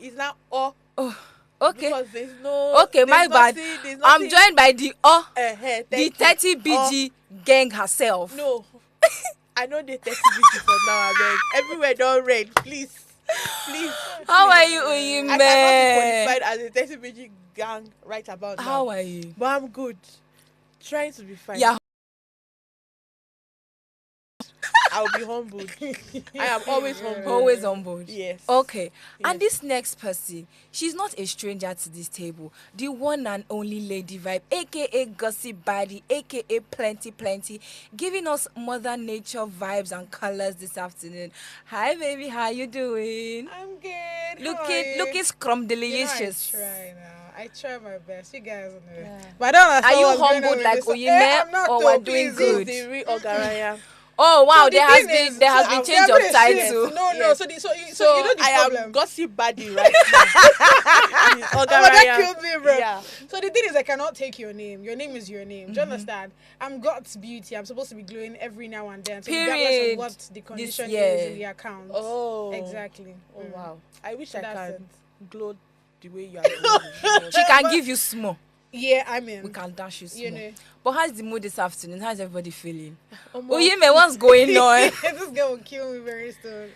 It's now oh. Okay. Because there's no. Okay, my bad. I'm joined by the the 30 BG gang herself. No, I know the 30 BG for now. I beg. Everywhere don't raid, please. How are you, Oyime? I cannot be qualified as a 30 BG gang right about now. How are you? But I'm good. Trying to be fine. Yeah. I'll be humbled. I am always humbled. Always humbled. Yes. Okay. Yes. And this next person, she's not a stranger to this table. The one and only Lady Vibe, aka Gossip Body, aka Plenty, giving us Mother Nature vibes and colors this afternoon. Hi, baby. How you doing? I'm good. Looking scrumdelicious. You know, I try now. I try my best. You guys know. Yeah. But I don't understand. Are you humbled like Oyime, or we're doing good? The real Ogaraya. Oh wow, So there has been change of title. No. Yes. So you know the I problem. am Gossip Body right now. Oh, that killed me, bro. Yeah. So the thing is, I cannot take your name. Your name is your name. Do you Mm-hmm. understand? I'm God's beauty. I'm supposed to be glowing every now and then. So Period. regardless of what the condition is in the account. Oh. Exactly. Oh wow. I wish I That's can glow the way you are glowing. She can give you small. Yeah, I mean. We can dash you small. You know. But how's the mood this afternoon? How's everybody feeling? Omo. Oyime, what's going on? This girl will kill me very soon.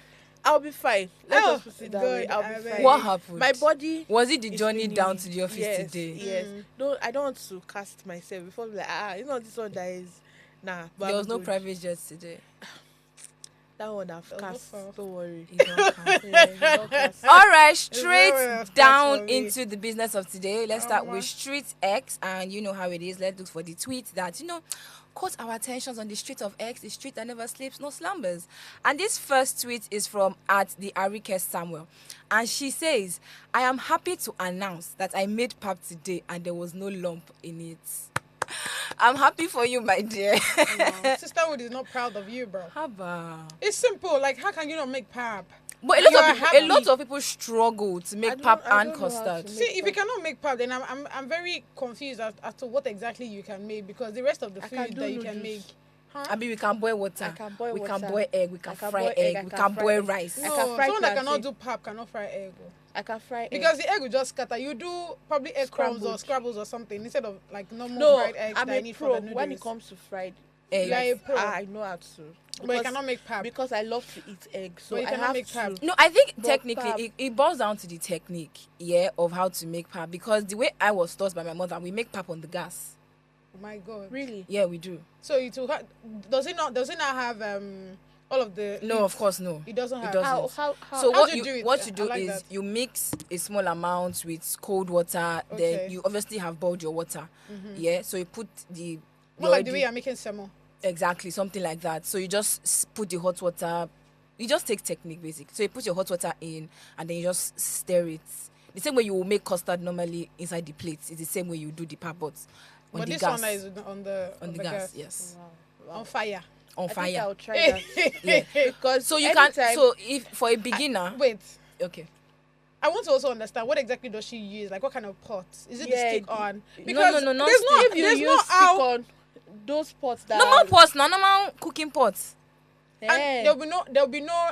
I'll be fine. Let us put it that way. good. I'll I be bet. fine. What happened? My body. Was it the is journey feeling down me. to the office Yes, today? Yes. No, I don't want to cast myself before like it's not this one that is nah. But There I'm was no good. private jet today. That one I've Oh, cast. no. Don't worry. You don't count. Yeah, you don't cast. All right, very straight well down for me. into the business of today. Let's start with Street X, and you know how it is. Let's look for the tweet that caught our attentions on the street of X, the street that never sleeps, no slumbers. And this first tweet is from the Arike Samuel, and she says, "I am happy to announce that I made pap today, and there was no lump in it." I'm happy for you, my dear. Sisterhood is not proud of you, bro. Haba. It's simple. Like, how can you not make pap? But You a are happy. lot of people struggle to make pap I and don't know how to custard. make See, if you cannot make pap, then I'm very confused as to what exactly you can make, because the rest of the I can food do that you can noodles. make. Abi, we can boil water. I can boil we water. can boil egg. We can I can fry boil egg. egg, We I can can boil fry egg. rice. No, I can fry someone that plantain. cannot do pap cannot fry egg. I can fry egg. Because the egg will just scatter. You do probably egg crumbs or Scrambled. scrabbles or something instead of like normal no, fried eggs I'm that I a need for pro the noodles. when it comes to fried Egg. You are a pro. I know how to. But you cannot make pap. Because I love to eat egg, so But you I cannot have make to. pap. No, I think But technically pap- it boils down to the technique, of how to make pap. Because the way I was taught by my mother, we make pap on the gas. Oh my God. Really? Yeah, we do. So does it not have all of the? No, of course, no. It doesn't have. doesn't. How So How what do you you do it? what you I do like is that. you mix a small amount with cold water. Okay. Then you obviously have boiled your water. Yeah. So you put the More like the way you're making semo. Exactly, something like that. So you just put the hot water. You just take technique, basically. So you put your hot water in, and then you just stir it. The same way you will make custard normally inside the plate. It's the same way you do the pap, but on But the this gas. one is on the gas, yes. on fire. On I think fire. I'll try that. Yeah. Because So you anytime, can. So if for a beginner, Wait. okay. I want to also understand what exactly does she use? Like what kind of pot? Is it the Yeah, stick on? no, Because no, not there's stick. no if you there's use no stick how on those pots that Normal pots, now normal cooking pots. and Eh, there'll be no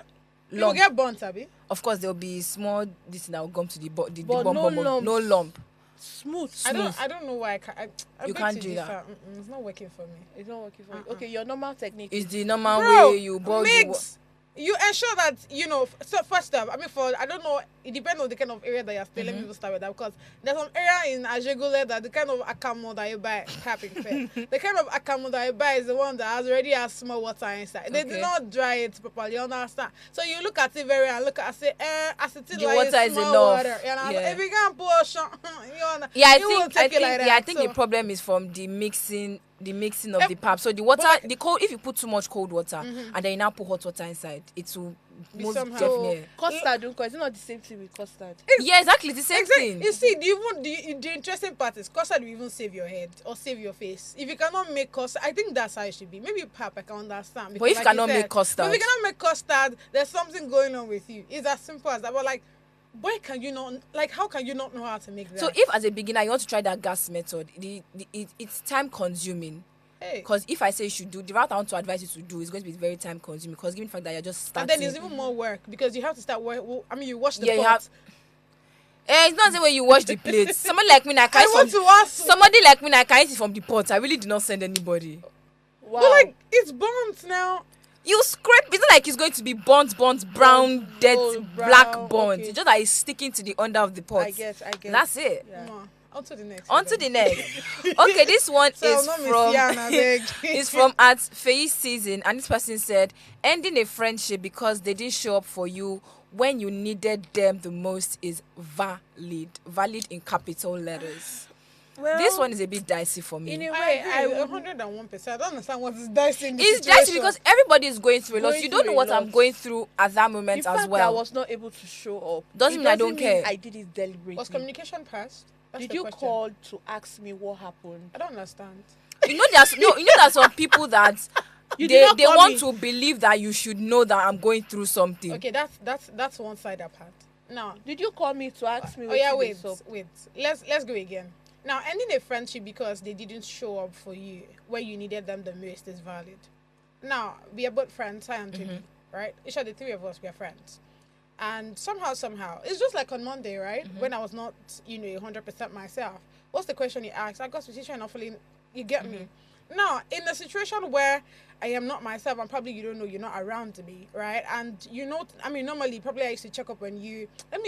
you will Lump. get burnt, Abby. Of course, there will be small. This that will come to the the But bum, no bum, bum. lumps. No lump. smooth. I don't know why I can't. I You beg can't to do differ. that. It's not working for me. It's not working for you. Okay, your normal technique. It's the normal Bro, way you boil the mix. You ensure that so first up, I mean, I don't know, it depends on the kind of area that you're staying. Let me just start with that, because there's some area in Ajegule that the kind of akamo that you buy, capping fair. The kind of akamo that you buy is the one that already has small water inside. They do Okay. not dry it properly, you understand? So you look at it very and look at it, say, acetyl The like water is small enough. water. You know? Yeah. If you can't pour, Yeah, I it will think take it like that. I think So- the problem is from the mixing of the pap. So the water, like- the cold. If you put too much cold water and then you now put hot water inside, it will Be most somehow- definitely. Custard, because it's not the same thing with custard. Yeah, exactly the same thing. You see, the interesting part is custard will even save your head or save your face. If you cannot make custard, I think that's how it should be. Maybe pap, I can understand. But if you cannot make but custard, if you cannot make custard, there's something going on with you. It's as simple as that. But like, why can you not? Like, how can you not know how to make that? so if as a beginner you want to try that gas method, it's time consuming. hey, Because if I say you should do the route I want to advise you to do is going to be very time consuming. Because given the fact that you're just and starting, then it's even more work because you have to start work. I mean, you wash the Yeah, you pot. It's not the way you wash the plates. Somebody like me, I can't. I want to ask. Somebody like me, I can't eat from the pot. I really did not send anybody. Wow. But like, it's burnt now. You scrape. It's not like it's going to be burnt, brown, dead, brown, black burnt. okay. It's just like it's sticking to the under of the pot. I guess. That's it. Yeah. On to the next. On to the next. Okay, this one So is not Miss from Yana, beg. is from at Faye Season, and this person said, ending a friendship because they didn't show up for you when you needed them the most is valid in capital letters. Well, This one is a bit dicey for me. in a I way, I agree, would 101%. I don't understand what is dicey in this It's dicey situation. because everybody is going through a lot. Going You don't through know a what lot. I'm going through at that the moment fact as that I well. was not able to show up Doesn't mean I don't care. I did it deliberately. Was communication passed? That's Did the you question. call to ask me what happened? I don't understand. You know there's some people that You did not they call want me. to believe that you should know that I'm going through something. Okay, that's one side apart. Now, Did you call me to ask me? oh yeah, wetin wait, dey sup? wait. Let's go again. Now, ending a friendship because they didn't show up for you when you needed them the most is valid. Now, we are both friends, I and Toby, right? Each of the three of us, we are friends. And somehow, it's just like on Monday, right? When I was not, 100% myself. What's the question you asked? I got situation and feeling, you get me? Now, in a situation where I am not myself, and probably you don't know, you're not around me, right? And normally, probably I used to check up on you. I'm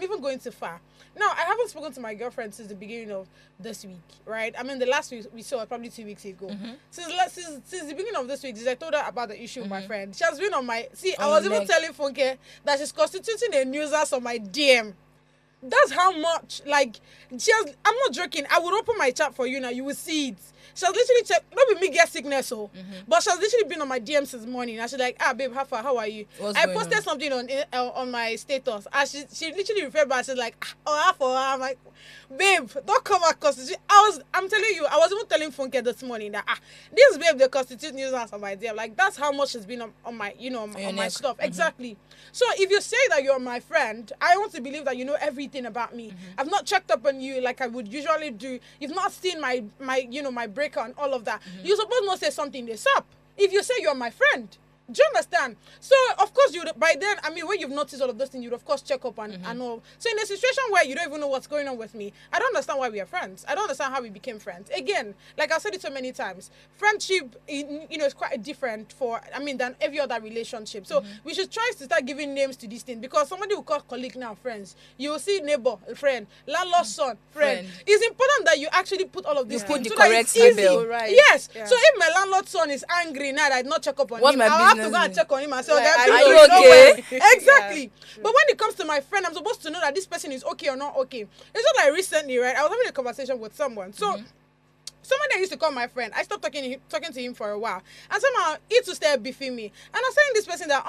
even going too far. Now, I haven't spoken to my girlfriend since the beginning of this week, right? I mean, the last week we saw probably 2 weeks ago. Since the beginning of this week, since I told her about the issue with my friend, she has been on my... See, I was even telling Funke that she's constituting a nuisance on my DM. That's how much, like, I'm not joking. I would open my chat for you now. You will see it. She has literally checked, not with me get sickness, but she has literally been on my DM since morning. And she's like, babe, how are you? I posted something on my status. And she literally referred back. She's like, I'm like, babe, don't come back constitute. I'm telling you, I was even telling Funke this morning that, this babe, they constitute nuisance on my DM. Like, that's how much has been on my, on my stuff. Exactly. So if you say that you're my friend, I want to believe that you know everything about me. I've not checked up on you like I would usually do. You've not seen my my breaker and all of that. You're supposed to say something this up. If you say you're my friend, do you understand? So of course by then, when you've noticed all of those things, you'd of course check up and all. So in a situation where you don't even know what's going on with me, I don't understand why we are friends. I don't understand how we became friends. Again, like I've said it so many times, friendship is quite different than every other relationship. So we should try to start giving names to these things, because somebody will call colleague now friends. You will see neighbor, friend, landlord's son, friend. It's important that you actually put all of these things put the so that correct it's easy. label. Right. Yes. Yeah. So if my landlord's son is angry now that I did not check up on What's him, my I'll have to business go and then? check on him and say, Like, okay, are you okay? Exactly. Yeah, But when it comes to my friend, I'm supposed to know that this person is okay or not okay. It's just like recently, right? I was having a conversation with someone. So someone that used to call my friend, I stopped talking to him for a while. And somehow he too started beefing me. And I'm saying this person that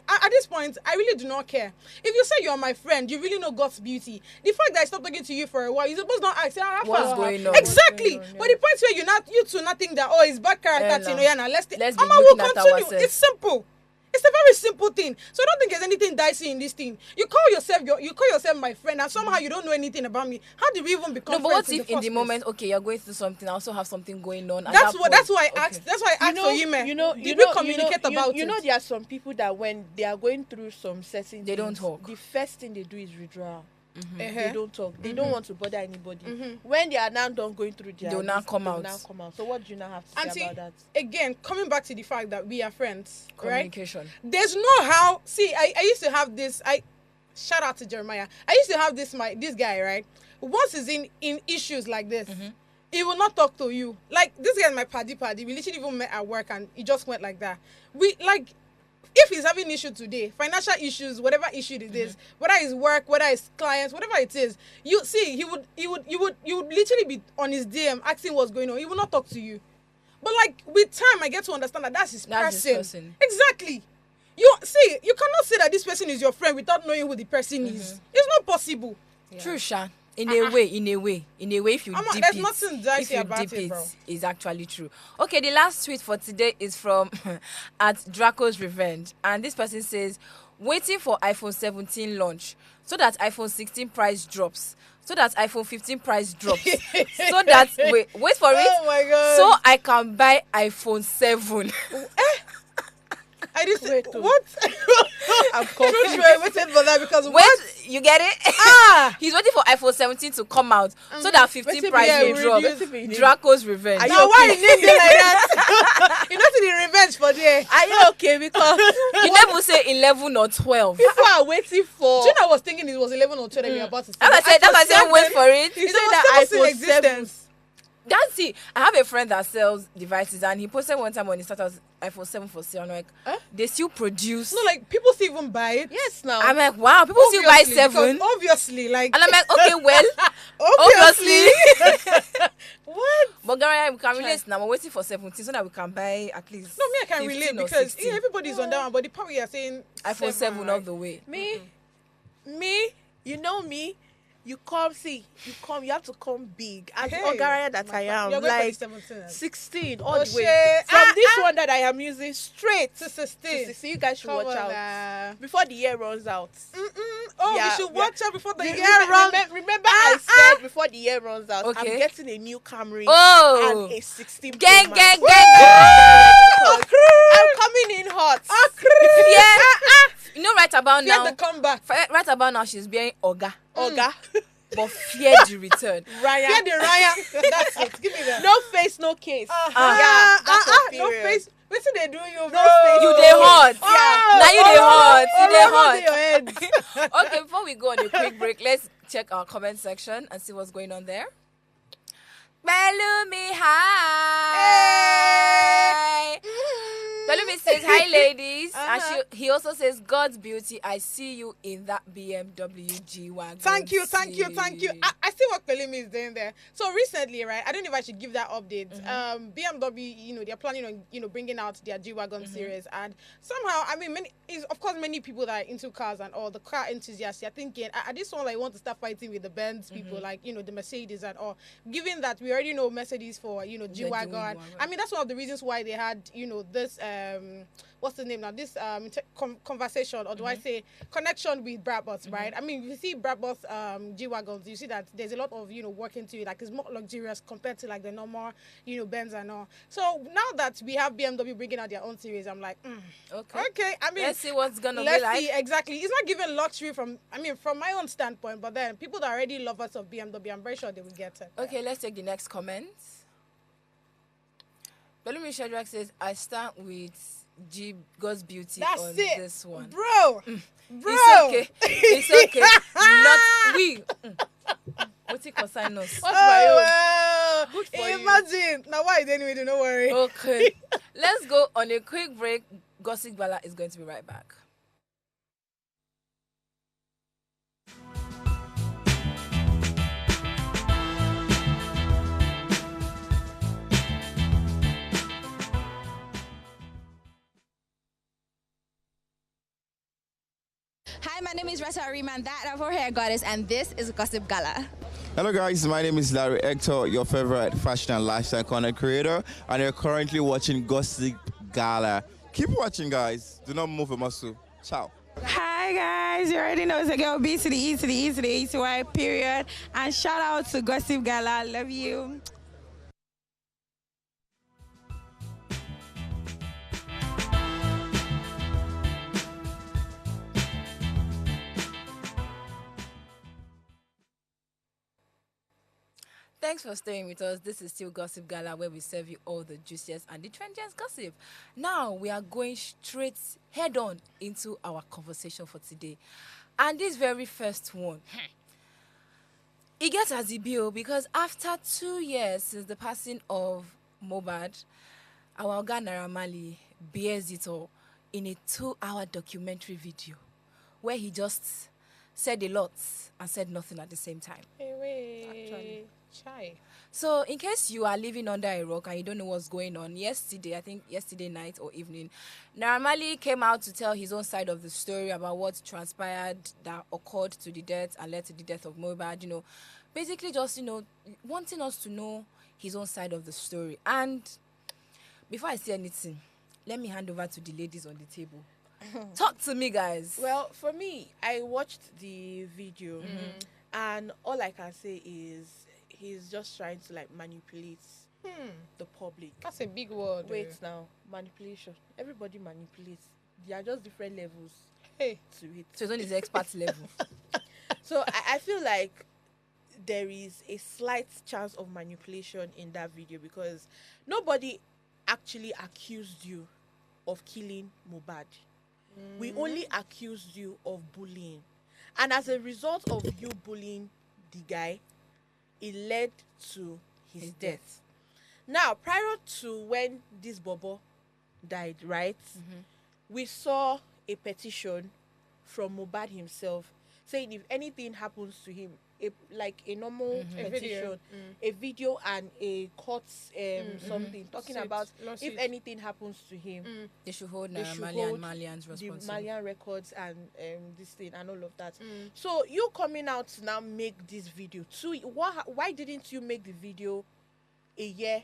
at this point, I really do not care. If you say you're my friend, you really know God's beauty. The fact that I stopped talking to you for a while, you're supposed to not ask, What's going on? Exactly. What's going on, yeah. But the point where you two not think that, it's bad character, Now, let's be will looking at continue. ourselves. It's simple. It's a very simple thing. So I don't think there's anything dicey in this thing. You call yourself my friend, and somehow you don't know anything about me. How did we even become No, but friends what if in the moment, okay, you're going through something, I also have something going on. That's why I asked. That's why I asked for you, man. Did we communicate about You know, it? there are some people that when they are going through some certain They don't things, talk. The first thing they do is withdrawal. They Uh-huh. don't talk. They don't want to bother anybody. When they are now done going through their They'll now list, come they'll out. now come out. So what do you now have to And say see, about that? again, coming back to the fact that we are friends, right? Communication. There's no how. See, I used to have this. Shout out to Jeremiah. I used to have this guy, right? Once he's in issues like this, he will not talk to you. Like, this guy is my paddy. We literally even met at work, and he just went like that. If he's having issue today, financial issues, whatever issue it is, whether it's work, whether it's clients, whatever it is, you see, you would literally be on his DM asking what's going on. He will not talk to you. But like with time, I get to understand that that's his person. Exactly. You cannot say that this person is your friend without knowing who the person is. It's not possible. Yeah. True, Sha. In a way, if you deep there's it, nothing dicey if you about deep it, bro. is actually true. Okay, the last tweet for today is from at Draco's Revenge, and this person says, waiting for iPhone 17 launch so that iPhone 16 price drops, so that iPhone 15 price drops, so that wait for it. Oh my God. So I can buy iPhone 7. I did say, Wait, oh. what? I'm True, confused. true, I waited for that because Wait, what? you get it? Ah! He's waiting for iPhone 17 to come out so that 15 Wait till price yeah, will drop. wait till we need- Draco's Revenge. Are you Now why okay? you name it like that? You know to the revenge for there. Are you okay? Because You never say 11 or 12. people are waiting for. Do you know I was thinking it was 11 or 12 that we were about to say? That's why I said wait for it. You It say was that still in iPhone 7. existence. That's it. I have a friend that sells devices, and he posted one time when he started iPhone 7 for sale. I'm like, Huh? they still produce. No, like people still even buy it. Yes, now. I'm like, wow, people still buy Obviously, 7. because Obviously, like. And I'm like, okay, well, obviously. What? but Gary, we can relate now. We're waiting for 17 so that we can buy at least. No, me, I can 15 relate or because 16. everybody's on that one, but the part you are saying iPhone 7 all right? the way. Me, you know me. You come, see, you have to come big. As Hey, Ogaraya that I am, You're going like for the 17. 16 all Oh, the way. shit. From this one that I am using straight To to 16. 16. You guys should Come watch on, out before the year runs out. Oh, Yeah, we should watch out before the year Remember, runs. remember I said before the year runs out, Okay. I'm getting a new Camry Oh, and a 16 Pro gang, Max. gang, gang, gang. I'm coming in hot. Yeah. You know, right about Fear now, the comeback. right about now, she's bearing Oga, Oga. but fear the return. Ryan. Fear the Ryan. That's it. Give me that. No face, no case. Yeah, that's a no period. face. What's they do you, bro? face. You dey hot. Yeah. Now you dey hot. You dey Your head. hot. Okay, before we go on a quick break, let's check our comment section and see what's going on there. Belumi, hi. Belumi says, hi, ladies. And he also says, God's beauty, I see you in that BMW G-Wagon. Thank you. seat." I see what Pelumi is doing there. So recently, right? I don't know if I should give that update. BMW, they're planning on, bringing out their G-Wagon series, and somehow, I mean, many people that are into cars and all the car enthusiasts, are thinking, at this one, I want to start fighting with the Benz people, like the Mercedes and all. Given that we already know Mercedes for G-Wagon. G-Wagon. I mean, that's one of the reasons why they had this what's the name now? This conversation, or do I say connection with Brabus, right? I mean, if you see Brabus G-Wagons, you see that there's a lot of work into it. Like, it's more luxurious compared to like the normal Benz and all. So now that we have BMW bringing out their own series, I'm like, okay. I mean, Let's see what's gonna be let's like. see exactly. It's not giving luxury from my own standpoint, but then people that are already lovers of BMW, I'm very sure they will get it. Okay, let's take the next comment. Belumi Shadrach says, I start with God's beauty That's on it, this one. bro. It's okay. It's okay. Not we. What's it consign us? What's my own? Wow. Good for you. Imagine. Now why anyway? Don't worry. Okay. Let's go on a quick break. Gossip GALA is going to be right back. Hi, my name is Rasa Ariman, that of our hair goddess, and this is Gossip GALA. Hello guys, my name is Larry Hector, your favorite fashion and lifestyle content creator, and you're currently watching Gossip GALA. Keep watching guys, do not move a muscle. Ciao. Hi guys, you already know it's a girl B to the E to the E to the E to Y period. And shout out to Gossip GALA, love you. Thanks for staying with us. This is still Gossip GALA, where we serve you all the juiciest and the trendiest gossip. Now we are going straight head on into our conversation for today. And this very first one, it gets as a bill because after 2 years since the passing of Mohbad, our Oga Naira Marley bears it all in a 2-hour documentary video where he just said a lot and said nothing at the same time. Hey, wait. Actually. Chai. So, in case you are living under a rock and you don't know what's going on, yesterday night or evening, Naira Marley came out to tell his own side of the story about what transpired that occurred to the death and led to the death of Mohbad. Basically just, wanting us to know his own side of the story. And before I say anything, let me hand over to the ladies on the table. Talk to me, guys. Well, for me, I watched the video, and all I can say is he's just trying to manipulate the public. That's a big word. Wait now, manipulation. Everybody manipulates. there are just different levels Hey. to it. So it's on his expert level. So I feel like there is a slight chance of manipulation in that video because nobody actually accused you of killing Mohbad. We only accused you of bullying. And as a result of you bullying the guy, it led to his death. Now, prior to when this Bobo died, right, we saw a petition from Mohbad himself saying if anything happens to him, like a normal petition, a video and a court something talking about if anything happens to him, They should hold they Naira should Marley and hold Malians the responsible. Malian records and this thing and all of that. So you coming out to now make this video too? Why didn't you make the video a year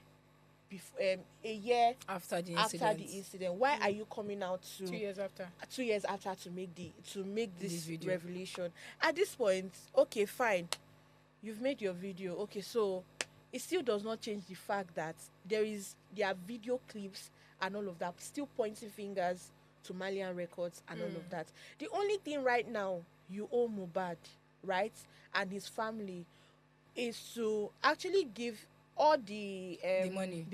before? A year After the after incident. the incident. Why are you coming out to 2 years after. 2 years after to make this This video. revelation? At this point, okay, fine, you've made your video. Okay, so it still does not change the fact that there are video clips and all of that still pointing fingers to Malian records and all of that. The only thing right now you owe Mohbad, right, and his family is to actually give all the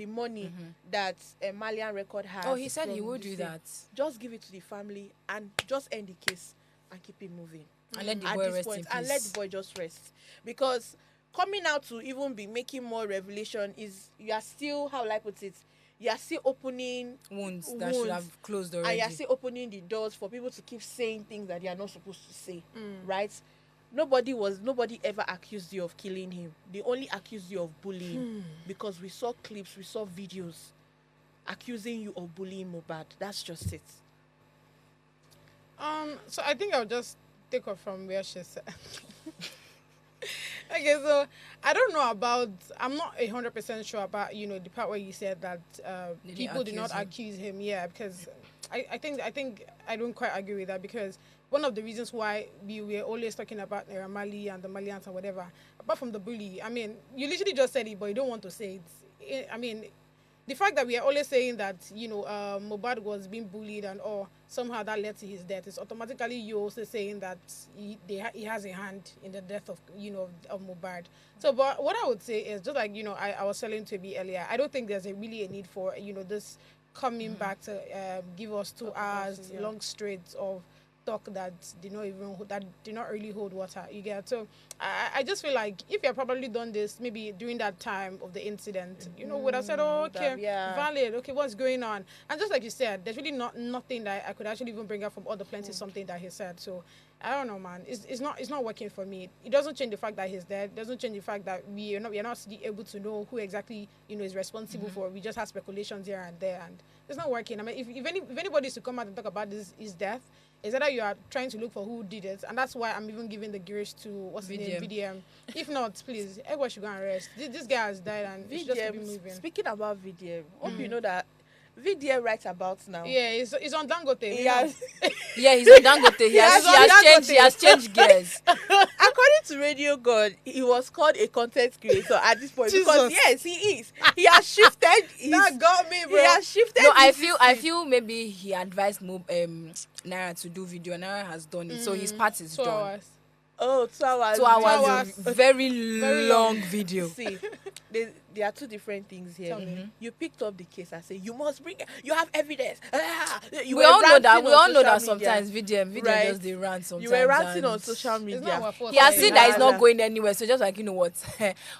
money that Malian record has. Oh, he said he from would this do thing. that. Just give it to the family and just end the case and keep it moving. And let the At boy this rest point, in and let peace. the boy just rest. Because coming out to even be making more revelation is, you are still, how will I put it, you are still opening Wounds that should have closed and already. you are still opening the doors for people to keep saying things that they are not supposed to say, right? Nobody ever accused you of killing him. They only accused you of bullying because we saw clips, we saw videos accusing you of bullying Mohbad. That's just it. So I think I'll just take off from where she said. Okay, so I don't know about. I'm not 100% sure about the part where you said that people did not accuse him. Yeah, because I think I don't quite agree with that, because one of the reasons why we were always talking about Naira Marley and the Malians and whatever, apart from the bully, I mean, you literally just said it, but you don't want to say it. I mean, the fact that we are always saying that, Mohbad was being bullied and all, somehow that led to his death, is automatically you also saying that he has a hand in the death of Mohbad. So, but what I would say is, just like, I was telling to be earlier, I don't think there's really a need for, this coming back to give us 2 hours long straight of talk that did not really hold water. You get? So I just feel like if you had probably done this maybe during that time of the incident, would have said, oh, okay, valid, okay, what's going on? And just like you said, there's really nothing that I could actually even bring up from all the plenty something that he said. So I don't know, man. It's not working for me. It doesn't change the fact that he's dead. It doesn't change the fact that we are not able to know who exactly is responsible for. We just have speculations here and there, and it's not working. I mean, if anybody is to come out and talk about his death, is that you are trying to look for who did it, and that's why I'm even giving the grace to what's his name, VDM. If not, please, everyone should go and rest. This guy has died, and we should just keep moving. Speaking about VDM, hope you know that VDM writes about now. Yeah, he's on Dangote. He has, yeah, he's on Dangote. He has changed gears. According to Radio God, he was called a content creator at this point. Because yes, he is. He has shifted. That got me, bro. He has shifted. No, I feel maybe he advised Naira to do video. Naira has done it, so his part is 2 done. hours. Oh, 2 hours. 2 hours. Very long video. See, there are two different things here. Tell me. You picked up the case and say you must bring. You have evidence. We all know that sometimes VDM right? just they rant sometimes. You were ranting on social It's not media. our fault. He has seen that it's not going anywhere, so just like, you know what,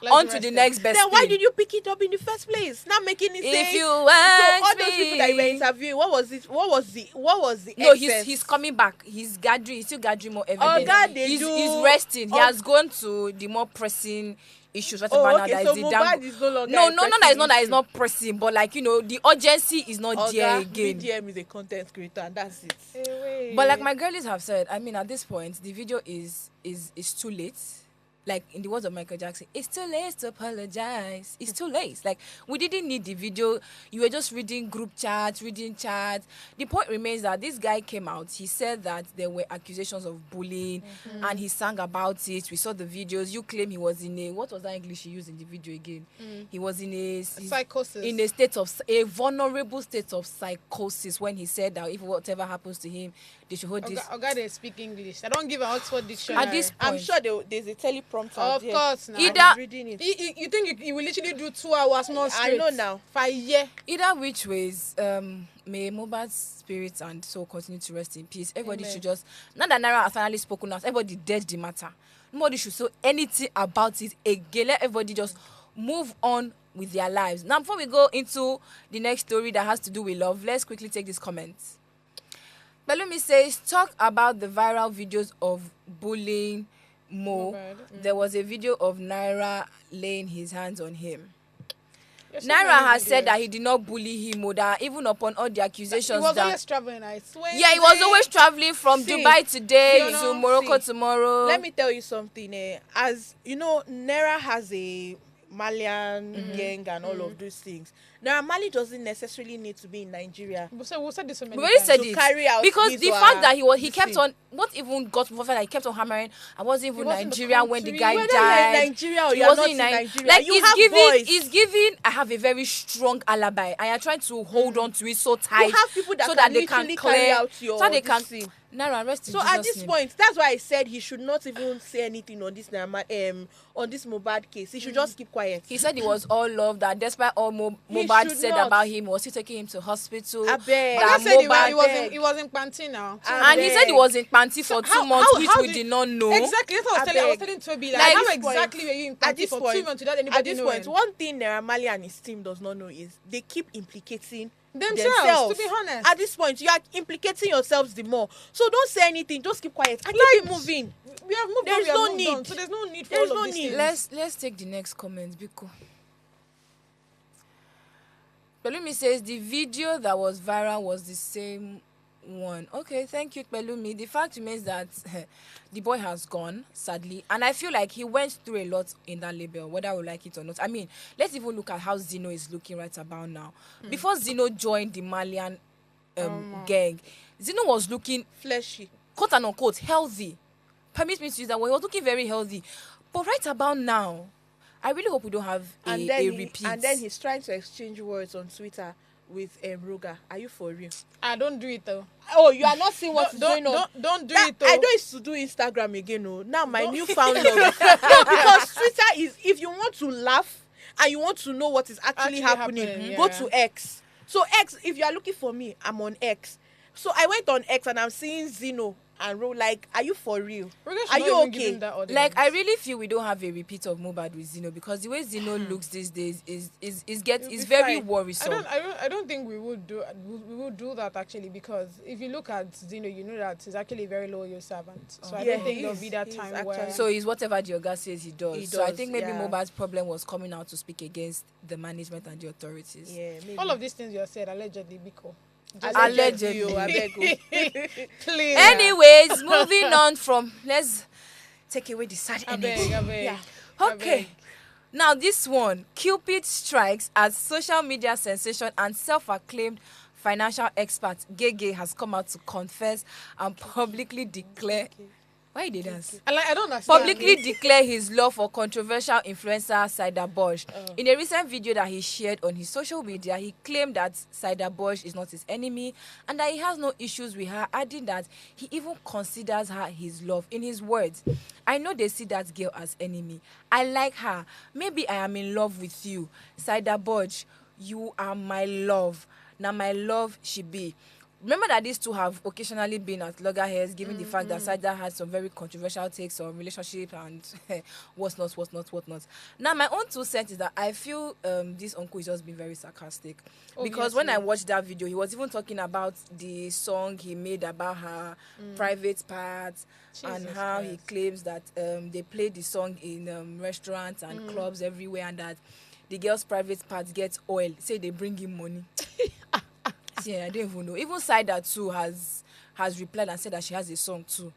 on to the next best Then why thing. did you pick it up in the first place? Not making it say. If you So want all those people that you were interviewing, what was it? What was the? No, essence? he's coming back. He's still gathering more evidence. Oh God, he's resting. He has gone to the more pressing issues. Right about now, okay, that so is the Mohbad is no longer. no, that is not that it's not pressing, but like, the urgency is not there again. VDM is a content creator, and that's it. But like my girlies have said, I mean, at this point, the video is too late. like in the words of Michael Jackson, it's too late to apologize. It's too late. Like, we didn't need the video. You were just reading group chats, reading chats. The point remains that this guy came out. He said that there were accusations of bullying, and he sang about it. We saw the videos. You claim he was in a, what was that English he used in the video again? He was in psychosis. In a state of, a vulnerable state of psychosis when he said that if whatever happens to him, they should hold this. God, they speak English. I don't give an Oxford dictionary. At this point, I'm sure there's a teleprompter. Of course, now. Either reading it. You think you will literally do 2 hours more straight? I know now. For a year. either which ways, may Mohbad's spirit and soul continue to rest in peace. Everybody should just, now that Naira has finally spoken out, everybody dead the matter. Nobody should say anything about it again. Let everybody just move on with their lives. Now, before we go into the next story that has to do with love, let's quickly take this comment. Belumi says, talk about the viral videos of bullying Mo. There was a video of Naira laying his hands on him. Naira has said that he did not bully him, or that even upon all the accusations He was that always traveling, I swear. yeah, he was always traveling from See, Dubai today you know, to Morocco see, tomorrow. Let me tell you something. As you know, Naira has a Malian gang and all of those things. Now, Marley doesn't necessarily need to be in Nigeria. We said this so many We already times. said to it carry out because his the or fact her that he kept thing. on, what even got me that he kept on hammering. I wasn't even He wasn't in the Nigeria when the country. guy Whether you're in died. Nigeria or He you're wasn't not in in Ni- Nigeria, Like, you have voice. it's giving. I have a very strong alibi, and you're trying to hold on to it so tight. You have people that so can that they can literally carry clear, out your so they this can. thing. Naira, rest in So Jesus' at this name. point, that's why I said he should not even say anything on this on this Mohbad case. He should just keep quiet. He said it was all love, that despite all He Mohbad should said not. about him, was he taking him to hospital? I beg. But That they said Mohbad he was in Panty now. And he said he was in Panty for 2 months, which we did not know. Exactly. That's what I was Abeg. telling Toby. Like, Like, how at this exactly point- were you in At Panty this for point, 2 months without at anybody this knowing? point, one thing Naira Marley and his team does not know is they keep implicating Themselves, to be honest. At this point, you are implicating yourselves the more. So don't say anything. Just keep quiet and keep it moving. We have moved There on, is we have no moved need. on. So there's no need for There is all of no these need. things. Let's take the next comment, Biko. Pelumi says the video that was viral was the same one. Okay, thank you, Pelumi. The fact remains that the boy has gone, sadly, and I feel like he went through a lot in that label, whether we like it or not. I mean, let's even look at how Zeno is looking right about now. Before Zeno joined the Malian gang, Zeno was looking, Fleshy. quote and unquote, healthy. Permit me to use that word. He was looking very healthy. But right about now, I really hope we don't have a repeat. And then he's trying to exchange words on Twitter with Roga. Are you for real? I don't do it though. Oh, you are not seeing what's going on. Don't do That- it though. I don't used to do Instagram again. Oh, now my newfound love. No, because Twitter is, if you want to laugh and you want to know what is actually happening, happening, go yeah. to X. So X, if you are looking for me, I'm on X. So I went on X and I'm seeing Zeno and Ro. Like, are you for real? Roga should Are not you even give okay? him that audience. Like, I really feel we don't have a repeat of Mohbad with Zeno, because the way Zeno looks these days is be very fine. worrisome. I don't think we would do that actually, because if you look at Zeno, you know that he's actually a very loyal servant. So I Yeah, don't think he there'll is. be that He's time where. actually- So it's whatever the Oga says he does. He So I does, think maybe yeah. Mohbad's problem was coming out to speak against the management and the authorities. Yeah, maybe. all of these things you have said allegedly, Biko. Allegedly. Oh, I beg you. Please. Anyways, moving on from, let's take away the sad I energy. beg, I beg. Yeah. I Okay. beg. Now this one, Cupid strikes as social media sensation and self-acclaimed financial expert Gege has come out to confess and publicly declare. Why did dance? I don't understand. Publicly declare his love for controversial influencer Saida Bosch. In a recent video that he shared on his social media, he claimed that Saida Bosch is not his enemy and that he has no issues with her, adding that he even considers her his love. In his words, I know they see that girl as enemy. I like her. Maybe I am in love with you. Saida Bosch, you are my love. Now my love she be. Remember that these two have occasionally been at loggerheads, given the fact that Saida had some very controversial takes on relationship and what's not. Now, my own 2 cents is that I feel this uncle is just being very sarcastic. Because when I watched that video, he was even talking about the song he made about her private parts and Jesus how he Christ. claims that they play the song in restaurants and clubs everywhere, and that the girl's private parts get oil. Say they bring him money. Yeah, I don't even know. Even Saida too has replied and said that she has a song too.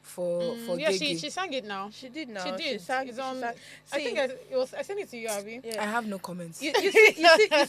for Yeah, Gege. she sang it now. She did now. She did. sang. It's on. sang. I think I sent it to you, Abby. Yeah. I have no comments. You see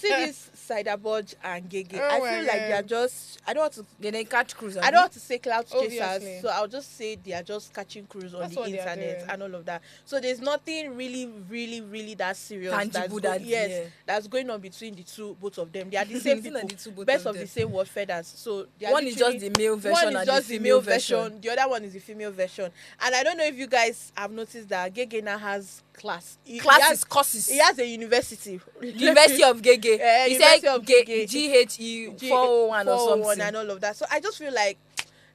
this Sidabodge and Gege. Oh I my feel like they are God. just. I don't want to. Then they catch cruise. I don't want to say cloud Obviously. chasers, so I'll just say they are just catching cruise on That's the what they are internet doing. and all of that. So there's nothing really that serious Tangible that's that- yes, yeah. that's going on between the two, both of them. They are the same It's not people, the two, both best of of the them. same word feathers. So they are One is just literally- the male version one is and just the the female male version. The other one is the female version. And I don't know if you guys have noticed that Gege now has class. Classes, courses. He has a university. University of Gege. Eh, He University said of Gege. GHE 401 or 401 something. and all of that. So I just feel like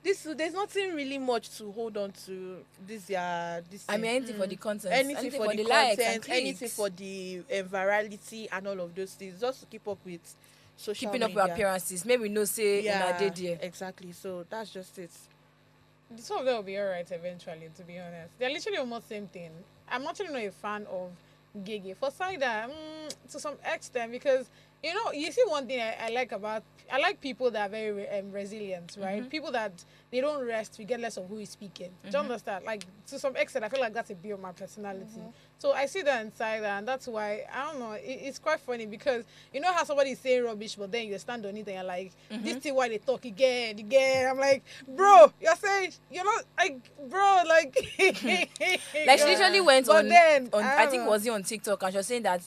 there's nothing really much to hold on to this this I thing. mean, anything for the content. anything for the likes and content, anything clicks. for the virality and all of those things, just to keep up with social Keeping up media. with appearances. Maybe no say Yeah, una dey there. exactly. So that's just it. The two of them will be alright eventually, to be honest. They're literally almost same thing. I'm actually not a fan of Gege. For Saida, to some extent, because, you see one thing I like people that are very resilient, right? People that they don't rest regardless of who is speaking. Do you understand? Like, to some extent, I feel like that's a bit of my personality. So I see that inside her, and that's why, I don't know, it's quite funny because you know how somebody is saying rubbish, but then you stand on it and you're like, this thing why they talk again. I'm like, bro, you're saying, like, bro, like... Like she literally went But on, then, I think was he on TikTok, and she was saying that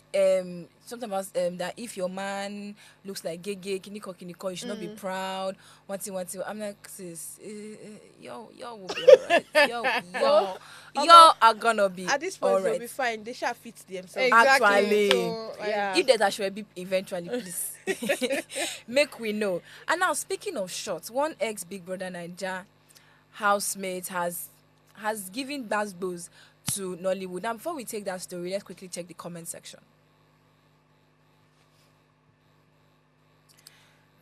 something about that if your man looks like Gege, kiniko, you should not be proud. One thing. I'm like, sis, yo will be alright. Yo are gonna be At this point, alright. they'll be fine. They shall fit themselves. Exactly. Actually, So, like, yeah. If there's a beep eventually, please make we know. And now, speaking of shots, one ex Big Brother Naija housemate has given Basbos to Nollywood. Now, before we take that story, let's quickly check the comment section.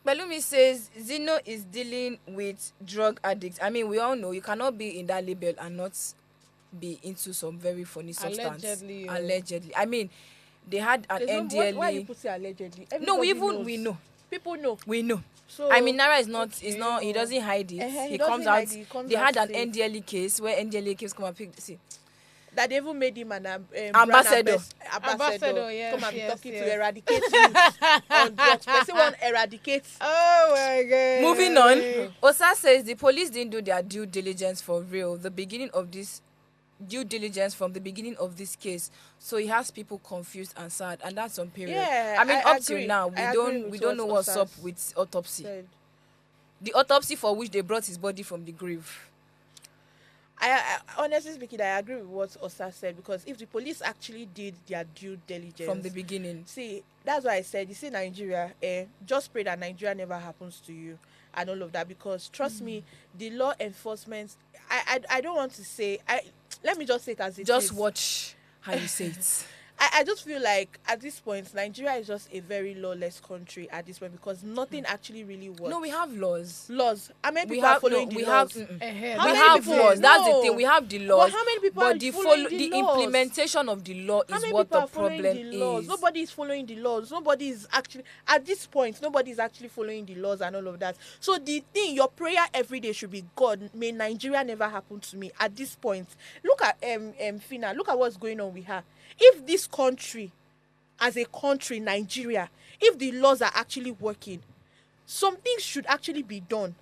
Belumi says Zino is dealing with drug addicts. I mean, we all know you cannot be in that label and not be into some very funny substance. Allegedly, oh. Allegedly. I mean, they had an There's NDLA. no, why you put it allegedly? No, Everybody we knows. know. People know. We know. So I mean, Naira is not. okay, Is not. He doesn't hide it. He He doesn't comes hide out. it, he comes They out had an to say- NDLA case where NDLA case come and pick. See, that they even made him an brand Ambassador. Ambassador, yes, Come and be yes, talking yes. to eradicate youth on drugs. Person want eradicate. Oh my God. moving on. Osa says the police didn't do their due diligence for real. The beginning of this due diligence from the beginning of this case, so he has people confused and sad, and that's on period. Yeah, I mean, I up till agree. now, I agree with we don't know what what's up Osa's with autopsy. Said. The autopsy for which they brought his body from the grave. I honestly speaking, I agree with what Osa said, because if the police actually did their due diligence From the beginning. see, that's why I said, you see Nigeria, just pray that Nigeria never happens to you and all of that, because trust me, the law enforcement, I don't want to say, let me just say it as it is. Just watch how you say it. I just feel like at this point Nigeria is just a very lawless country at this point, because nothing actually really works. No, we have laws. laws. How many We people are have following no, the we laws? have. Ahead. How We many have people- laws. That's the No. thing. We have the laws. how many people but are the following the laws? implementation of the law How is many what people the are following problem the laws? is. Nobody is following the laws. Nobody is actually, at this point, nobody is actually following the laws and all of that. So the thing, your prayer every day should be, God, may Nigeria never happen to me. At this point, look at Fina. Look at what's going on with her. If this country, as a country, Nigeria, if the laws are actually working, some things should actually be done.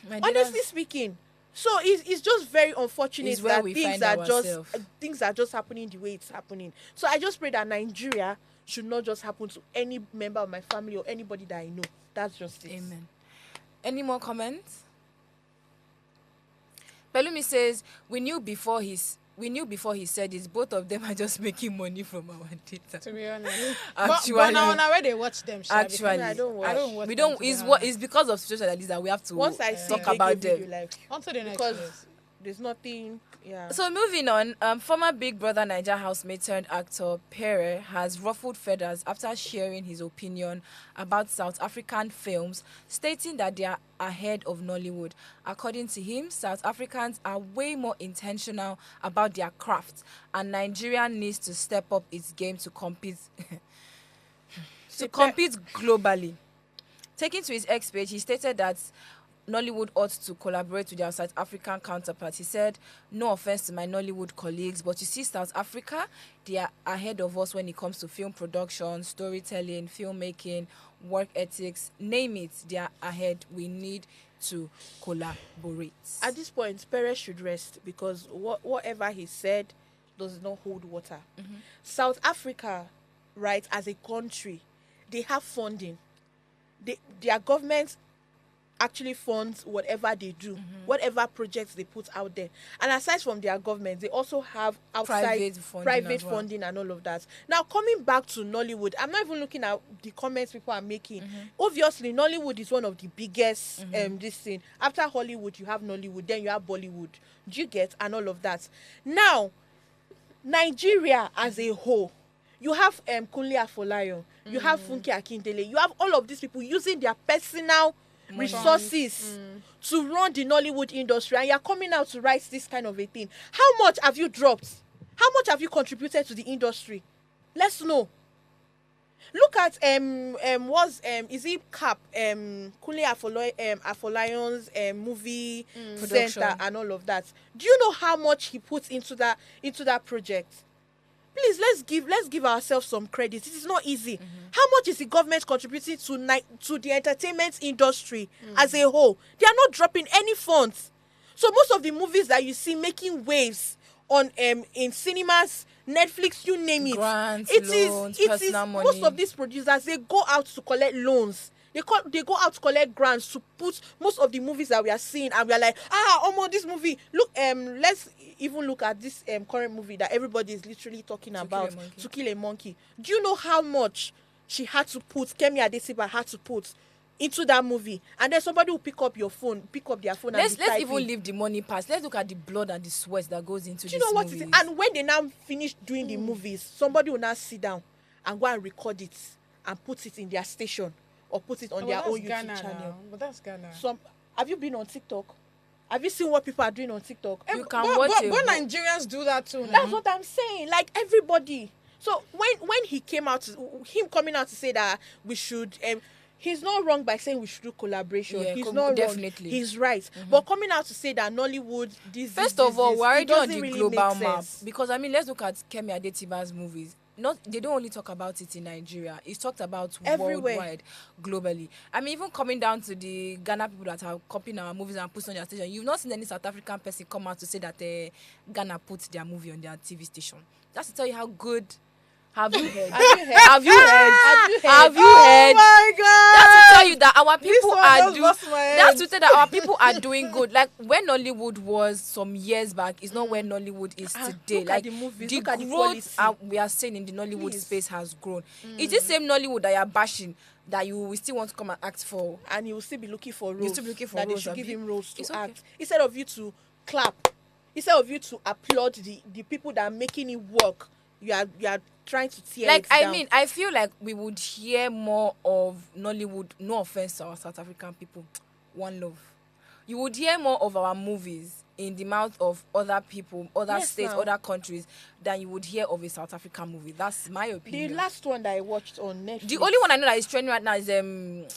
My dear, Honestly speaking. So it's just very unfortunate It's where that we things find are ourselves. things are just happening the way it's happening. So I just pray that Nigeria should not just happen to any member of my family or anybody that I know. That's just it. Amen. Any more comments? Pelumi says we knew before he said this. Both of them are just making money from our data. To be honest. Actually, but now where they watch them, Sha, because Actually. I don't watch. I don't watch we them, don't. to be It's honest. what it's because of situation like this that we have to Once I see talk Gege about video, them. like, On to the next because place. there's nothing. Yeah. So moving on, former Big Brother Naija housemate turned actor Pere has ruffled feathers after sharing his opinion about South African films, stating that they are ahead of Nollywood. According to him, South Africans are way more intentional about their craft, and Nigeria needs to step up its game to compete globally. Taking to his X page, he stated that Nollywood ought to collaborate with their South African counterparts. He said, no offense to my Nollywood colleagues, but you see, South Africa, they are ahead of us when it comes to film production, storytelling, filmmaking, work ethics, name it, they are ahead. We need to collaborate. At this point, Perez should rest because whatever he said does not hold water. South Africa, right, as a country, they have funding. Their government actually funds whatever they do, whatever projects they put out there. And aside from their government, they also have outside private funding and all of that. Now, coming back to Nollywood, I'm not even looking at the comments people are making. Obviously, Nollywood is one of the biggest this thing. After Hollywood, you have Nollywood, then you have Bollywood. Do you get? And all of that. Now, Nigeria as a whole, you have Kunle Afolayan, you have Funke Akindele, you have all of these people using their personal resources to run the Nollywood industry, and you're coming out to write this kind of a thing. How much have you dropped? How much have you contributed to the industry? Let's know. Look at is it CAP Kunle Afolayan's movie center and all of that. Do you know how much he puts into that project? Please, let's give ourselves some credit. It is not easy. How much is the government contributing to the entertainment industry as a whole? They are not dropping any funds. So most of the movies that you see making waves on in cinemas, Netflix, you name it, Grants, loans, it is money. Most of these producers, they go out to collect loans. They go out to collect grants to put most of the movies that we are seeing, and we are like, this movie. Look, let's even look at this current movie that everybody is literally talking about, To Kill a Monkey. Do you know how much she had to put, Kemi Adesiba had to put into that movie? And then somebody will pick up their phone let's even leave the money part. Let's look at the blood and the sweat that goes into this. Do you know what it is? And when they now finish doing the movies, somebody will now sit down and go and record it and put it in their station or put it on their own YouTube channel. Now. But that's Ghana. Have you been on TikTok? Have you seen what people are doing on TikTok? You can watch it. But Nigerians do that too now. That's what I'm saying. Like everybody. So when he came out, him coming out to say that we should, he's not wrong by saying we should do collaboration. Yeah, he's not definitely wrong. He's right. But coming out to say that Nollywood, First of all, we're already on the really global map. Because let's look at Kemi Adetiba's movies. They don't only talk about it in Nigeria. It's talked about everywhere, worldwide, globally. Even coming down to the Ghana people that are copying our movies and putting on their station, you've not seen any South African person come out to say that Ghana put their movie on their TV station. That's to tell you how good. Have you heard? Have you heard? Oh my God! That's to tell you that our people are doing. That's to tell that our people are doing good. Like where Nollywood was some years back is not where Nollywood is today. Look like at the movies, the growth we are seeing in the Nollywood space has grown. It's the same Nollywood that you are bashing that you will still want to come and act for, and you will still be looking for roles. They should give him roles to act instead of you to clap, instead of you to applaud the people that are making it work. You are trying to tear it down. I feel like we would hear more of Nollywood. No offense to our South African people, one love. You would hear more of our movies in the mouth of other people, other states, other countries, than you would hear of a South African movie. That's my opinion. The last one that I watched on Netflix. The only one I know that is trending right now is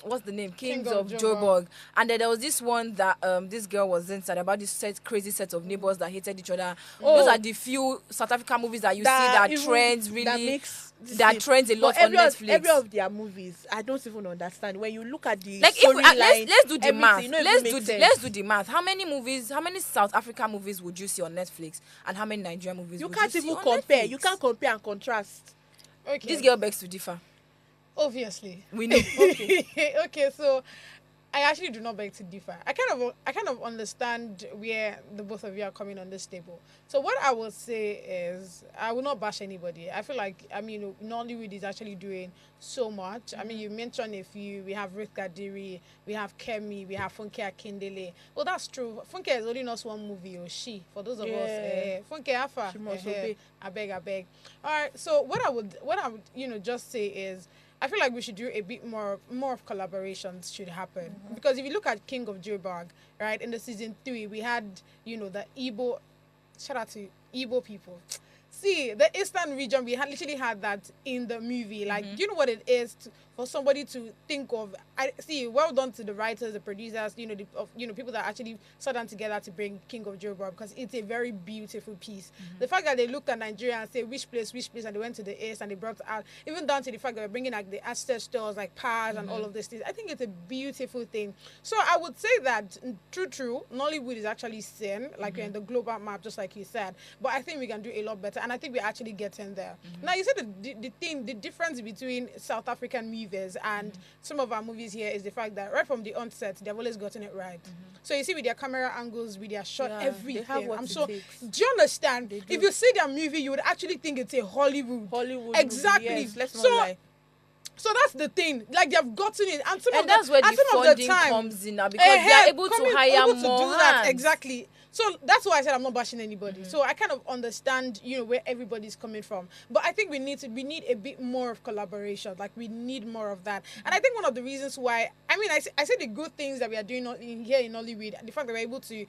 what's the name? Kings of Joburg. And then there was this one that this girl was inside about this crazy set of neighbors that hated each other. Those are the few South African movies that you see that trends really. That trends a lot on Netflix. Every of their movies, I don't even understand. When you look at the let's do the math. Let's do the math. How many South African movies would you see on Netflix, and how many Nigerian movies would you see on Netflix? You can't even compare. You can't compare and contrast. Okay. This girl begs to differ. Obviously. We know. Okay, so I actually do not beg to differ. I kind of understand where the both of you are coming on this table. So what I will say is I will not bash anybody. I feel like Nollywood is actually doing so much. You mentioned a few. We have Ruth Gadiri, we have Kemi, we have Funke Akindele. Well, that's true. Funke is only not one movie, or she. For those of us, Funke Afa. I beg. All right. So what I would just say is, I feel like we should do a bit more of collaborations should happen. Because if you look at King of Joburg, right, in the season 3, we had, the Igbo, shout out to Igbo people. See, the Eastern region, we literally had that in the movie. Like, do you know what it is for somebody to think of. I see. Well done to the writers, the producers, people that actually sat down together to bring King of Joburg, because it's a very beautiful piece. The fact that they looked at Nigeria and say which place, and they went to the east and they brought out, even down to the fact that we're bringing like the ancestors, like Paz and all of these things. I think it's a beautiful thing. So I would say that true, Nollywood is actually seen like in the global map, just like you said. But I think we can do a lot better, and I think we're actually getting there. Now you said the difference between South African movies and some of our movies here is the fact that right from the onset they've always gotten it right. So you see with their camera angles, with their shot, everything. They have what I'm it so. takes. Do you understand? They do. If you see their movie, you would actually think it's a Hollywood. Exactly. Movie, yes, let's not So lie. So that's the thing. Like they've gotten it, and And that's where the funding comes in now, because they are able to hire more hands. Exactly. So that's why I said I'm not bashing anybody. So I kind of understand, where everybody's coming from. But I think we need a bit more of collaboration. Like we need more of that. And I think one of the reasons why, I say the good things that we are doing here in Hollywood, the fact that we're able to,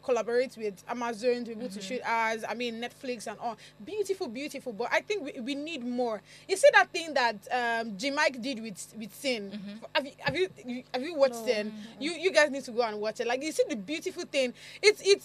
collaborate with Amazon, to be able to shoot ours, Netflix and all. Beautiful. But I think we need more. You see that thing that G Mike did with Sin? Have you watched Sin? You guys need to go and watch it. Like you see the beautiful thing.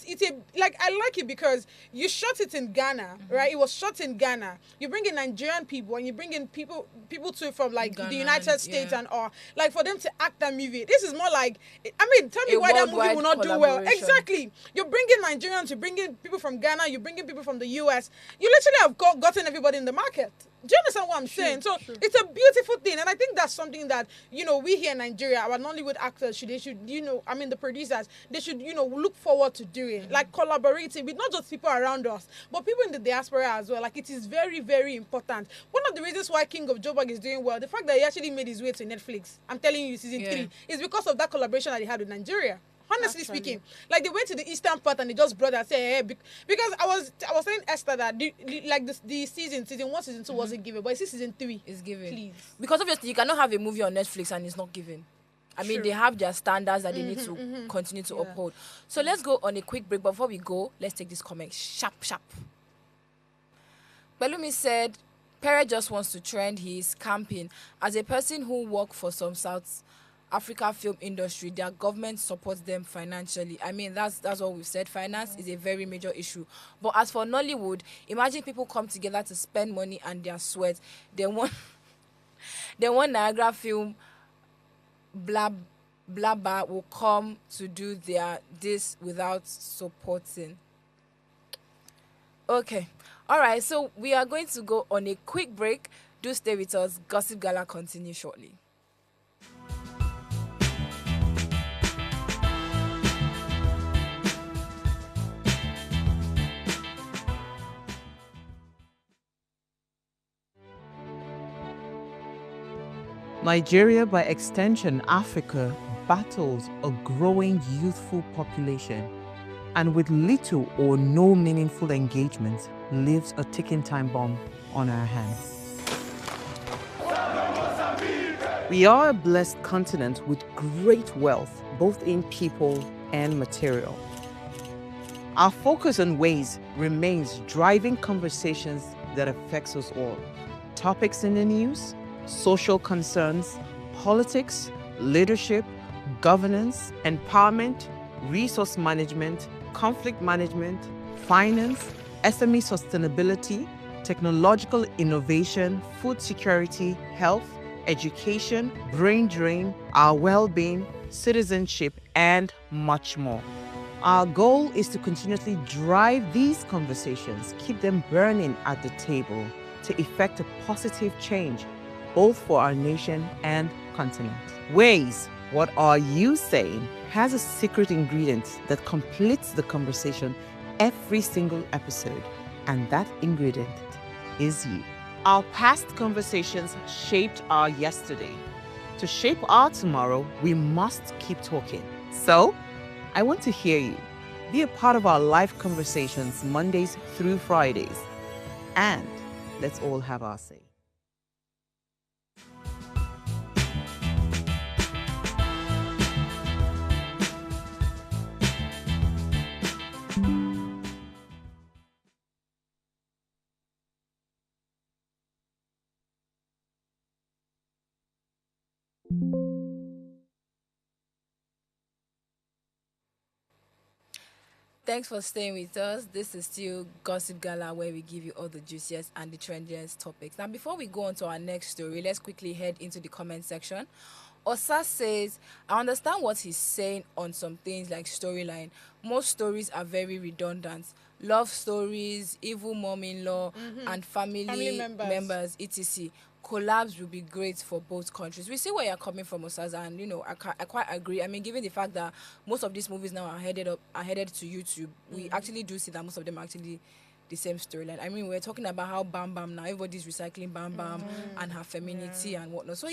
It's a, like, I like it because you shot it in Ghana, right? It was shot in Ghana. You bring in Nigerian people and you bring in people too from like Ghana, the United States yeah. and all, like for them to act that movie. This is more like, tell me why that movie will not do well. Exactly. You're bringing Nigerians, you're bringing people from Ghana, you're bringing people from the US. You literally have gotten everybody in the market. Do you understand what I'm saying? So it's a beautiful thing, and I think that's something that we here in Nigeria, our Nollywood actors the producers, they should look forward to doing, like collaborating with not just people around us, but people in the diaspora as well. Like it is very, very important. One of the reasons why King of Joburg is doing well, the fact that he actually made his way to Netflix, I'm telling you, season 3, is because of that collaboration that he had with Nigeria. Honestly speaking, like they went to the eastern part and they just brought and said, hey, because I was telling Esther that the season 1, season 2 wasn't given, but season 3 is given. Please, because obviously you cannot have a movie on Netflix and it's not given. They have their standards that they need to continue to uphold. So let's go on a quick break. But before we go, let's take this comment sharp. Belumi said, Pere just wants to trend. He's camping. As a person who works for some South Africa film industry, their government supports them financially. That's what we've said. Finance is a very major issue. But as for Nollywood, imagine people come together to spend money and their sweat. They want Niagara film blabber will come to do this without supporting. Okay. All right. So we are going to go on a quick break. Do stay with us. Gossip Gala continue shortly. Nigeria, by extension Africa, battles a growing youthful population, and with little or no meaningful engagement, lives a ticking time bomb on our hands. We are a blessed continent with great wealth, both in people and material. Our focus on ways remains driving conversations that affects us all. Topics in the news, social concerns, politics, leadership, governance, empowerment, resource management, conflict management, finance, SME sustainability, technological innovation, food security, health, education, brain drain, our well-being, citizenship, and much more. Our goal is to continuously drive these conversations, keep them burning at the table to effect a positive change both for our nation and continent. Ways, what are you saying, has a secret ingredient that completes the conversation every single episode, and that ingredient is you. Our past conversations shaped our yesterday. To shape our tomorrow, we must keep talking. So, I want to hear you. Be a part of our live conversations Mondays through Fridays. And let's all have our say. Thanks for staying with us. This is still Gossip Gala, where we give you all the juiciest and the trendiest topics. Now, before we go on to our next story, let's quickly head into the comment section. Osa says, I understand what he's saying on some things like storyline. Most stories are very redundant. Love stories, evil mom-in-law, and family members, etc. Collabs will be great for both countries. We see where you're coming from, Osaza, and I quite agree. I mean, given the fact that most of these movies now are headed to YouTube, we actually do see that most of them are actually the same storyline. I mean, we're talking about how Bam Bam now, everybody's recycling Bam Bam and her femininity and whatnot. So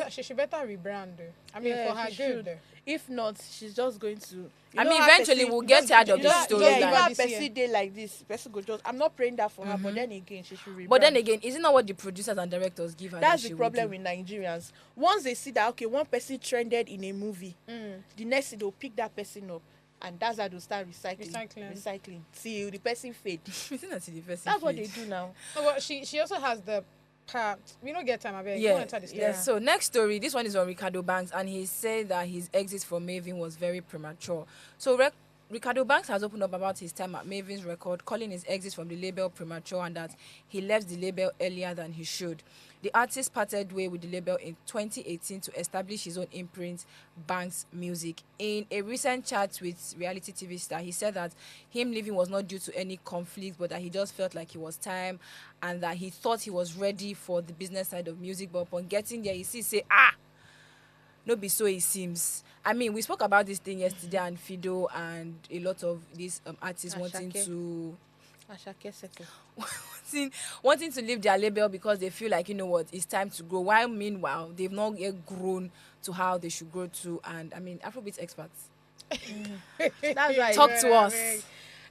she should better rebrand though. I mean, for her good though. If not, she's just going to. Eventually we'll get tired of this storyline. Yeah, you know, person day like this, person go just. I'm not praying that for her, but then again, she should rebrand. But then again, isn't that what the producers and directors give her? That's the problem with Nigerians. Once they see that one person trended in a movie, the next thing they'll pick that person up. And that's how they'll start recycling till the person fade. That's what they do now. No, but she also has the part. We don't get time. I bet. Yeah. So next story. This one is on Ricardo Banks, and he said that his exit from Maven was very premature. So Ricardo Banks has opened up about his time at Maven's Record, calling his exit from the label premature and that he left the label earlier than he should. The artist parted way with the label in 2018 to establish his own imprint, Banks Music. In a recent chat with reality TV star, he said that him leaving was not due to any conflict, but that he just felt like it was time and that he thought he was ready for the business side of music. But upon getting there, he say, no be so it seems. I mean, we spoke about this thing yesterday, and Fido and a lot of these artists wanting to leave their label because they feel like, it's time to grow. While meanwhile, they've not yet grown to how they should grow to. And I mean, Afrobeat experts. That's right. Talk to us.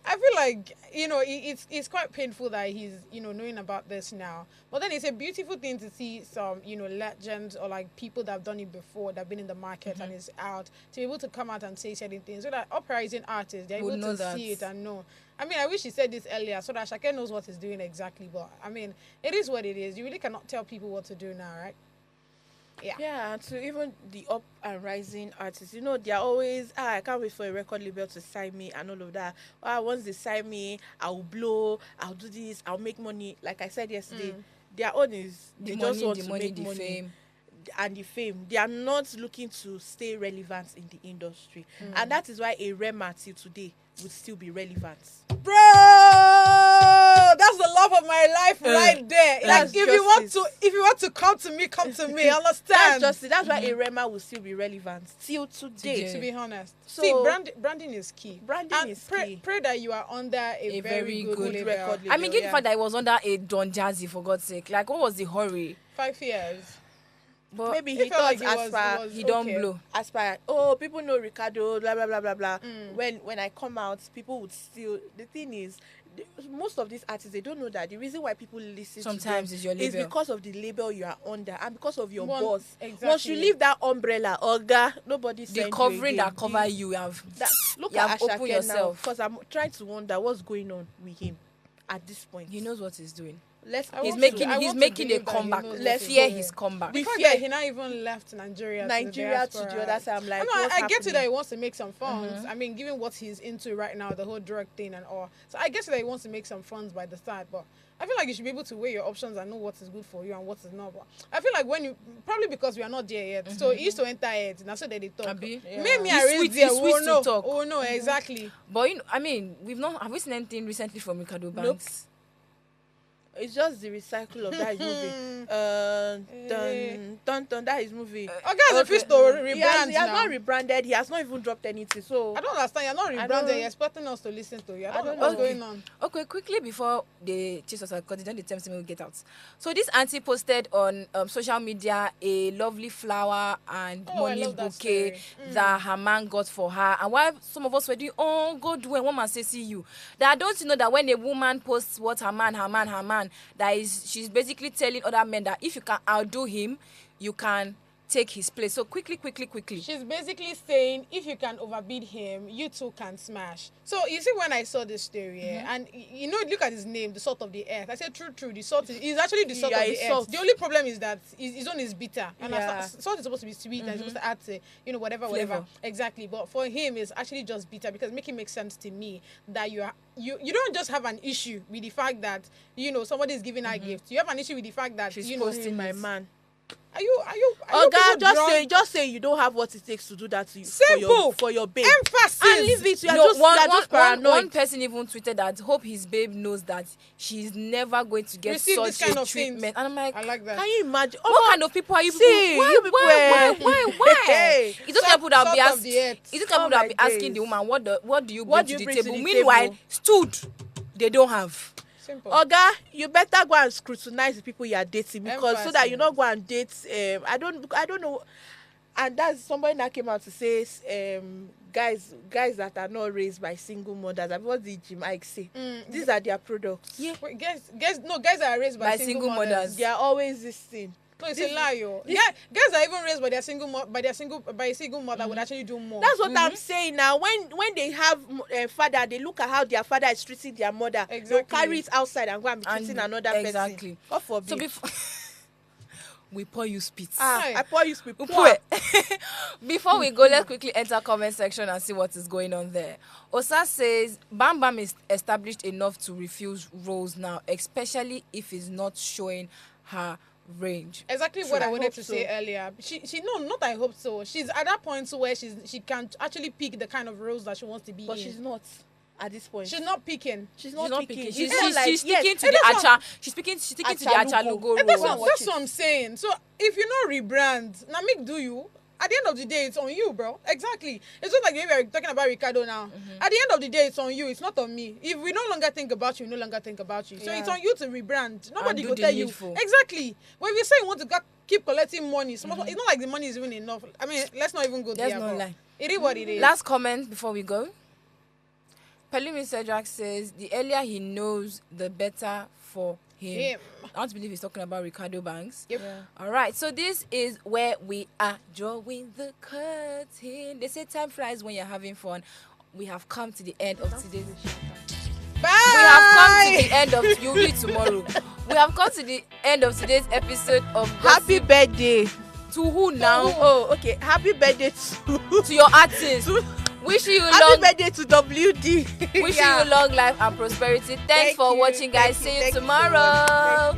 I feel like, it's quite painful that he's, knowing about this now. But then it's a beautiful thing to see some, legends or like people that have done it before, that have been in the market and is out, to be able to come out and say certain things. So that uprising artists, they're able to see it and know. I mean, I wish he said this earlier so that Shake knows what he's doing exactly. But, I mean, it is what it is. You really cannot tell people what to do now, right? Yeah, and to even the up and rising artists, they're always, I can't wait for a record label to sign me and all of that. Once they sign me, I'll blow, I'll do this, I'll make money. Like I said yesterday, their own is they just want to make money. Fame. And the fame. They are not looking to stay relevant in the industry. And that is why a Rema till today would still be relevant. Bro, that's the love of my life right there. Like, if you want to come to me, understand? That's why a Rema will still be relevant till today. To be honest. So, see, branding is key. Key. Pray that you are under a very good record label. I mean, given the fact that it was under a Don Jazzy, for God's sake. Like, what was the hurry? 5 years. But maybe he thought he don't blow. As far people know Ricardo, blah blah blah blah blah. When I come out, people would still. The thing is, most of these artists, they don't know that the reason why people listen sometimes to them is your label. Is because of the label you are under and because of your boss. Exactly. Once you leave that umbrella, nobody the covering that cover you have. Look you at have opened yourself. Because I'm trying to wonder what's going on with him at this point. He knows what he's doing. He's making a comeback. Let's fear his comeback. The fact that he not even left Nigeria to the other side. I'm like, I get to that he wants to make some funds. I mean, given what he's into right now, the whole drug thing and all. So I guess that he wants to make some funds by the side, but I feel like you should be able to weigh your options and know what is good for you and what is not. But I feel like probably because we are not there yet, so it used to enter it, and that's what they talk. Maybe I raised there. Oh no, exactly. But I mean, have we seen anything recently from Ricardo Banks? Nope. It's just the recycle of that movie. That is movie. Guys, the to rebrand. He has not rebranded. He has not even dropped anything. So I don't understand. You're not rebranded. You're expecting us to listen to you. I don't know what's going on. Okay, quickly before they chase us out, because they don't attempt to get out. So this auntie posted on social media a lovely flower and money bouquet that her man got for her. And while some of us were doing, God, when one man say see you, that don't you know that when a woman posts what her man, that is, she's basically telling other men that if you can outdo him, you can take his place. So quickly. She's basically saying if you can overbid him, you too can smash. So you see, when I saw this story, and you know, look at his name, the salt of the earth. I said, true, the salt is actually the salt of the earth. The only problem is that his own is bitter, and salt is supposed to be sweet and it's supposed to add to, you know, whatever. Exactly, but for him, it's actually just bitter, because making makes sense to me that you don't just have an issue with the fact that, you know, somebody is giving her a gift. You have an issue with the fact that she's posting my man. Are you God, just say you don't have what it takes to do that to you. Simple. For your babe. Emphasis. And leave it. You are just paranoid. One person even tweeted that hope his babe knows that she's never going to get receive such this kind a of treatment. things. And I'm like, I like that. Can you imagine? What kind of people are you people? Why? It's just people that will be asking. It's just people that will be asking the woman, what do you bring to the table? Meanwhile, stood, they don't have. Simple. Oga, you better go and scrutinize the people you are dating, because so that you not go and date. I don't know, and that's somebody that came out to say, guys that are not raised by single mothers. What did Jim Ike say? These are their products. Yeah. Wait, guys that are raised by single mothers. They are always this thing. No, it's a lie, yo. Yeah, guys are even raised by a single mother would actually do more. That's what I'm saying now. When they have father, they look at how their father is treating their mother. Exactly. They'll carry it outside and go and be treating another person. God forbid. So before we pour you spit. I pour you spit. Before we go, let's quickly enter comment section and see what is going on there. Osa says Bam Bam is established enough to refuse roles now, especially if he's not showing her range. Exactly what I wanted to say earlier. She no, not I hope so. She's at that point where she can actually pick the kind of roles that she wants to be in. But she's not at this point. She's not picking. She's not picking. She's sticking to the Acha. She's sticking to the Achalugo role. That's what I'm saying. So if you not rebrand, now make do you. At the end of the day, it's on you, bro. Exactly. It's just like we were talking about Ricardo now. At the end of the day, it's on you. It's not on me. If we no longer think about you, we no longer think about you. So it's on you to rebrand. Nobody will tell you. Exactly. But if you say you want to keep collecting money, it's not like the money is even enough. I mean, let's not even go there. Let's not lie. It is what it is. Last comment before we go. Pelumi Sedrak says, the earlier he knows, the better for him. I want to believe he's talking about Ricardo Banks. Yep. Yeah. All right. So this is where we are drawing the curtain. They say time flies when you're having fun. We have come to the end of today's. Bye. We have come to the end of. You'll read tomorrow. We have come to the end of today's episode of. Happy birthday. To who now? Oh, okay. Happy birthday to your artist. Wishing you happy birthday to WD. Wishing you long life and prosperity. Thanks for watching, guys. See you tomorrow.